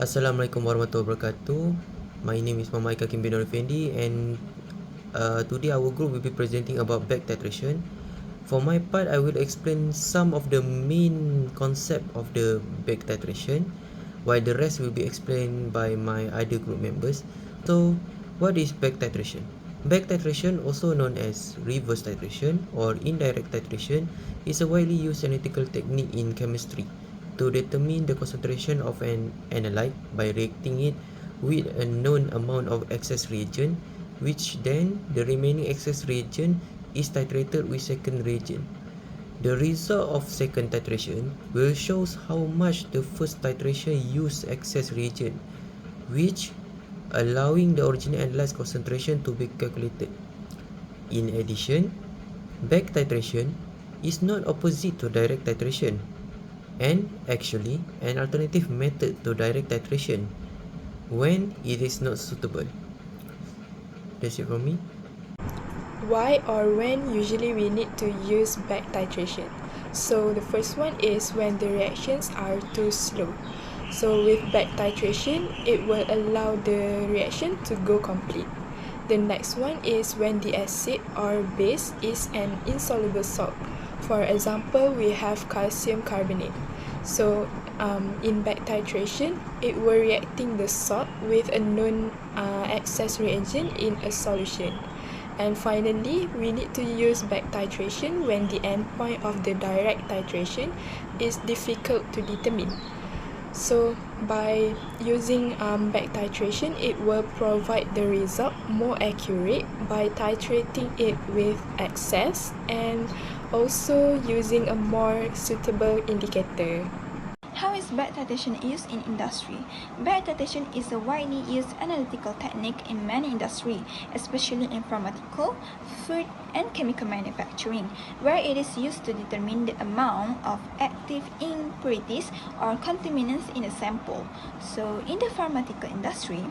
Assalamualaikum warahmatullahi wabarakatuh. My name is Mama Ika Kim bin Effendi, and today our group will be presenting about back titration. For my part, I will explain some of the main concept of the back titration, while the rest will be explained by my other group members. So, what is back titration? Back titration, also known as reverse titration or indirect titration, is a widely used analytical technique in chemistry to determine the concentration of an analyte by reacting it with a known amount of excess reagent, which then the remaining excess reagent is titrated with second reagent. The result of second titration will show how much the first titration used excess reagent, which allowing the original analyte concentration to be calculated. In addition, back titration is not opposite to direct titration, and actually an alternative method to direct titration when it is not suitable. That's it from me. Why or when usually we need to use back titration? So the first one is when the reactions are too slow. So with back titration, it will allow the reaction to go complete. The next one is when the acid or base is an insoluble salt. For example, we have calcium carbonate. So in back titration, it will reacting the salt with a known excess reagent in a solution. And finally, we need to use back titration when the endpoint of the direct titration is difficult to determine. So by using back titration, it will provide the result more accurate by titrating it with excess and also using a more suitable indicator. How is back titration used in industry? Back titration is a widely used analytical technique in many industries, especially in pharmaceutical, food, and chemical manufacturing, where it is used to determine the amount of active impurities or contaminants in a sample. So, in the pharmaceutical industry,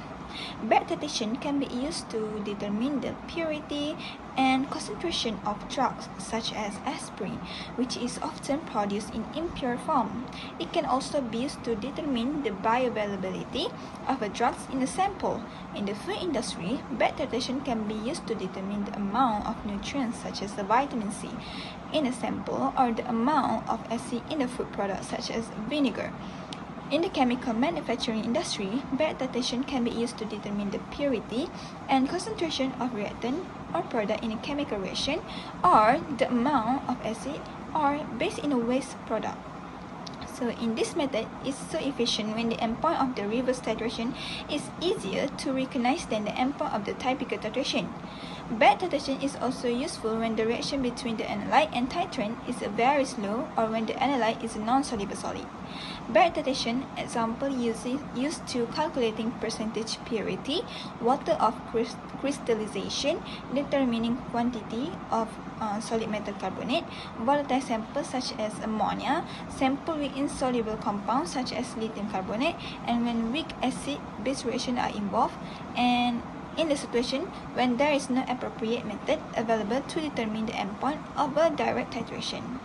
back titration can be used to determine the purity and concentration of drugs such as aspirin, which is often produced in impure form. It can also be used to determine the bioavailability of a drug in a sample. In the food industry, back titration can be used to determine the amount of nutrients such as the vitamin C in a sample or the amount of acid in the food product such as vinegar. In the chemical manufacturing industry, back titration can be used to determine the purity and concentration of reactant or product in a chemical reaction or the amount of acid or base in a waste product. So in this method, it's so efficient when the endpoint of the reverse titration is easier to recognize than the endpoint of the typical titration. Back titration is also useful when the reaction between the analyte and titrant is very slow or when the analyte is a non-soluble solid. Back titration example used to calculating percentage purity, water of crystallization, determining quantity of solid metal carbonate, volatile samples such as ammonia, sample with insoluble compounds such as lithium carbonate, and when weak acid-base reaction are involved, and in the situation when there is no appropriate method available to determine the endpoint of a direct titration.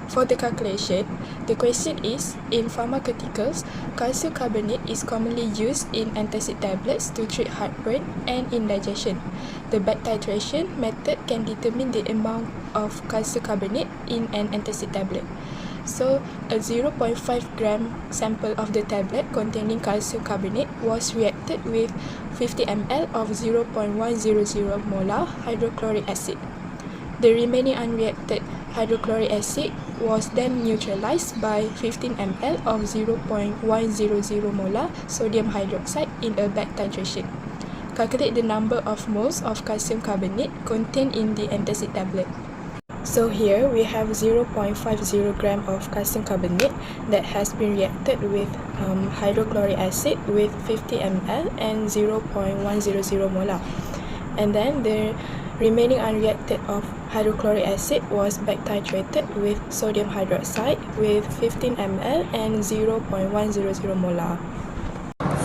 For the calculation, the question is, in pharmaceuticals, calcium carbonate is commonly used in antacid tablets to treat heartburn and indigestion. The back titration method can determine the amount of calcium carbonate in an antacid tablet. So, a 0.5 gram sample of the tablet containing calcium carbonate was reacted with 50 ml of 0.100 molar hydrochloric acid. The remaining unreacted hydrochloric acid was then neutralized by 15 ml of 0.100 molar sodium hydroxide in a back titration. Calculate the number of moles of calcium carbonate contained in the antacid tablet. So here we have 0.50 gram of calcium carbonate that has been reacted with hydrochloric acid with 50 ml and 0.100 molar. And then the remaining unreacted of hydrochloric acid was back titrated with sodium hydroxide with 15 ml and 0.100 molar.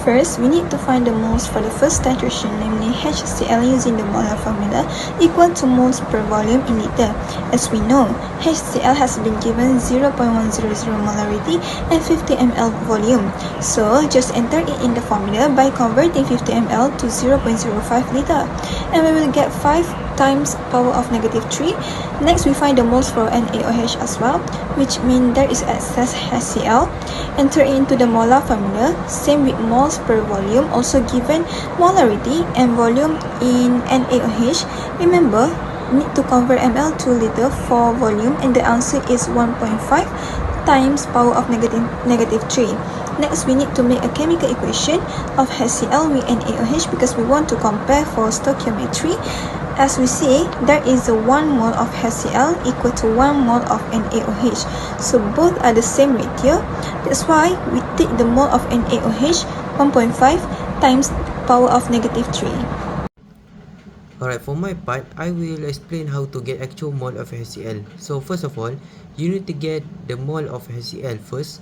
First, we need to find the moles for the first titration, namely HCl using the molar formula equal to moles per volume in liter. As we know, HCl has been given 0.100 molarity and 50 ml volume. So, just enter it in the formula by converting 50 ml to 0.05 liter. And we will get 5 times power of -3. Next, we find the moles for NaOH as well, which means there is excess HCl. Enter it into the molar formula, same with moles per volume, also given molarity and volume in NaOH. Remember, need to convert ml to liter for volume, and the answer is 1.5 times power of -3. Next, we need to make a chemical equation of HCl with NaOH because we want to compare for stoichiometry. As we see, there is a 1 mole of HCl equal to 1 mole of NaOH. So both are the same ratio. That's why we take the mole of NaOH 1.5 times power of -3. Alright, for my part, I will explain how to get actual mole of HCl. So first of all, you need to get the mole of HCl first,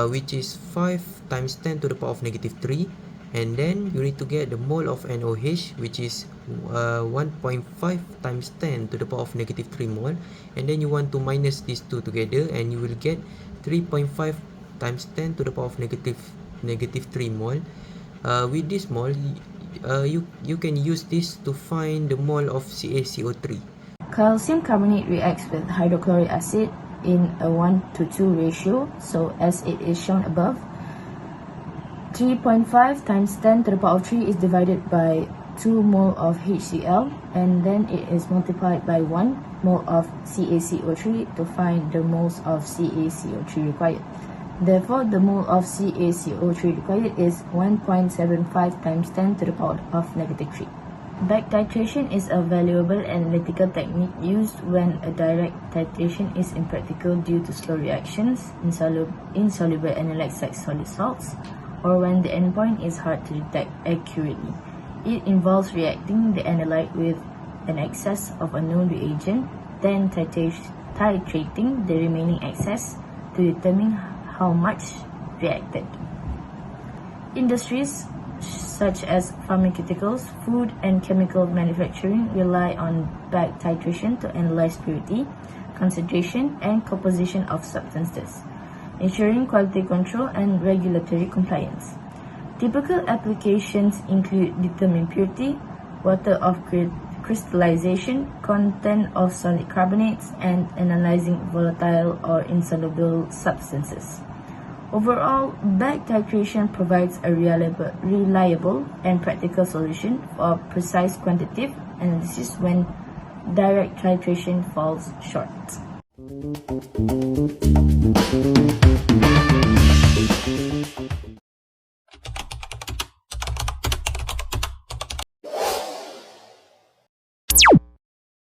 which is 5 times 10 to the power of -3, and then you need to get the mole of NaOH, which is 1.5 times 10 to the power of -3 mole, and then you want to minus these two together and you will get 3.5 times 10 to the power of -3 mole. With this mole, you can use this to find the mole of CaCO3. Calcium carbonate reacts with hydrochloric acid in a 1:2 ratio, so as it is shown above. 3.5 times 10 to the power of 3 is divided by 2 mole of HCl, and then it is multiplied by 1 mole of CaCO3 to find the moles of CaCO3 required. Therefore, the mole of CaCO3 required is 1.75 times 10 to the power of -3. Back titration is a valuable analytical technique used when a direct titration is impractical due to slow reactions, insoluble analytes like solid salts, or when the endpoint is hard to detect accurately. It involves reacting the analyte with an excess of a known reagent, then titrating the remaining excess to determine how much reacted. Industries such as pharmaceuticals, food, and chemical manufacturing rely on back titration to analyze purity, concentration, and composition of substances, ensuring quality control and regulatory compliance. Typical applications include determining purity, water of crystallization, content of solid carbonates, and analyzing volatile or insoluble substances. Overall, back titration provides a reliable and practical solution for precise quantitative analysis when direct titration falls short.